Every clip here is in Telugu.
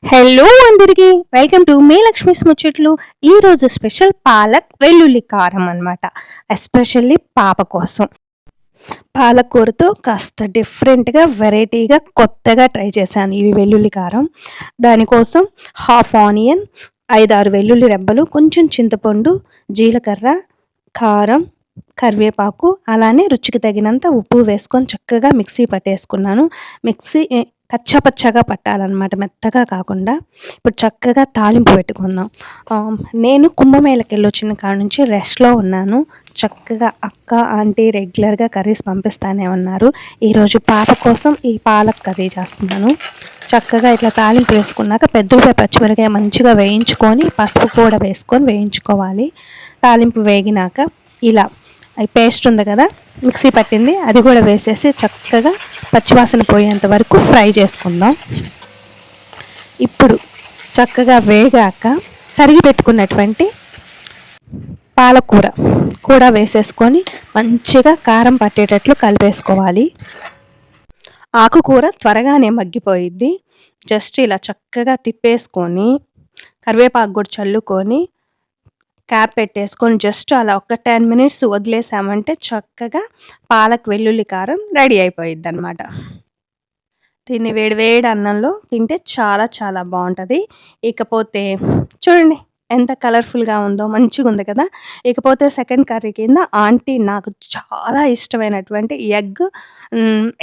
హలో అందరికి వెల్కమ్ టు మీ లక్ష్మీస్ ముచ్చట్లు. ఈరోజు స్పెషల్ పాలక్ వెల్లుల్లి కారం అనమాట. ఎస్పెషల్లీ పాప కోసం పాలకూరతో కాస్త డిఫరెంట్గా వెరైటీగా కొత్తగా ట్రై చేశాను ఈ వెల్లుల్లి కారం. దానికోసం హాఫ్ ఆనియన్, 5-6 వెల్లుల్లి రెబ్బలు, కొంచెం చింతపండు, జీలకర్ర, కారం, కరివేపాకు, అలానే రుచికి తగినంత ఉప్పు వేసుకొని చక్కగా మిక్సీ పట్టేసుకున్నాను. మిక్సీ కచ్చాపచ్చాగా పట్టాలన్నమాట, మెత్తగా కాకుండా. ఇప్పుడు చక్కగా తాలింపు పెట్టుకుందాం. నేను కుంభమేళకి వెళ్ళొచ్చిన కాడ నుంచి రెస్ట్లో ఉన్నాను. చక్కగా అక్క ఆంటీ రెగ్యులర్గా కర్రీస్ పంపిస్తానే ఉన్నారు. ఈరోజు పాప కోసం ఈ పాలక్ కర్రీ చేస్తున్నాను. చక్కగా ఇట్లా తాలింపు వేసుకున్నాక పెద్దగా పచ్చిమిరకాయ మంచిగా వేయించుకొని పసుపు కూడా వేసుకొని వేయించుకోవాలి. తాలింపు వేగినాక ఇలా పేస్ట్ ఉంది కదా మిక్సీ పట్టింది, అది కూడా వేసేసి చక్కగా పచ్చివాసన పోయేంత వరకు ఫ్రై చేసుకుందాం. ఇప్పుడు చక్కగా వేగాక తరిగి పెట్టుకున్నటువంటి పాలకూర కూడా వేసేసుకొని మంచిగా కారం పట్టేటట్లు కలిపేసుకోవాలి. ఆకుకూర త్వరగానే మగ్గిపోయిద్ది. జస్ట్ ఇలా చక్కగా తిప్పేసుకొని కరివేపాకు కూడా చల్లుకొని క్యాప్ పెట్టేసుకొని జస్ట్ అలా ఒక 10 మినిట్స్ వదిలేసామంటే చక్కగా పాలక్ వెల్లుల్లి కారం రెడీ అయిపోయిద్ది అనమాట. దీన్ని వేడి అన్నంలో తింటే చాలా చాలా బాగుంటుంది. ఇకపోతే చూడండి ఎంత కలర్ఫుల్గా ఉందో, మంచిగా ఉంది కదా. ఇకపోతే సెకండ్ కర్రీ కింద ఆంటీ నాకు చాలా ఇష్టమైనటువంటి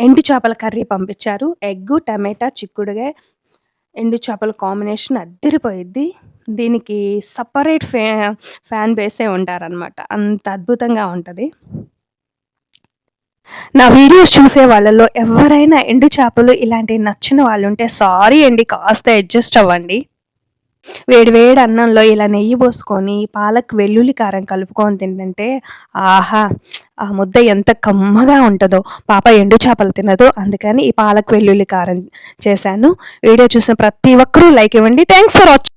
ఎండు చేపల కర్రీ పంపించారు. ఎగ్, టమాటా, చిక్కుడుగా, ఎండు చేపల కాంబినేషన్ అద్దరిపోయిద్ది. దీనికి సపరేట్ ఫ్యాన్ బేసే ఉంటారనమాట, అంత అద్భుతంగా ఉంటుంది. నా వీడియోస్ చూసే వాళ్ళలో ఎవరైనా ఎండు చేపలు ఇలాంటివి నచ్చిన వాళ్ళు ఉంటే సారీ అండి, కాస్త అడ్జస్ట్ అవ్వండి. వేడి అన్నంలో ఇలా నెయ్యి పోసుకొని పాలక్ వెల్లుల్లి కారం కలుపుకొని తింటుంటే ఆహా, ఆ ముద్ద ఎంత కమ్మగా ఉంటుందో. పాప ఎండు చేపలు తినదు, అందుకని ఈ పాలక్ వెల్లుల్లి కారం చేశాను. వీడియో చూసిన ప్రతి ఒక్కరూ లైక్ ఇవ్వండి. Thanks for watching.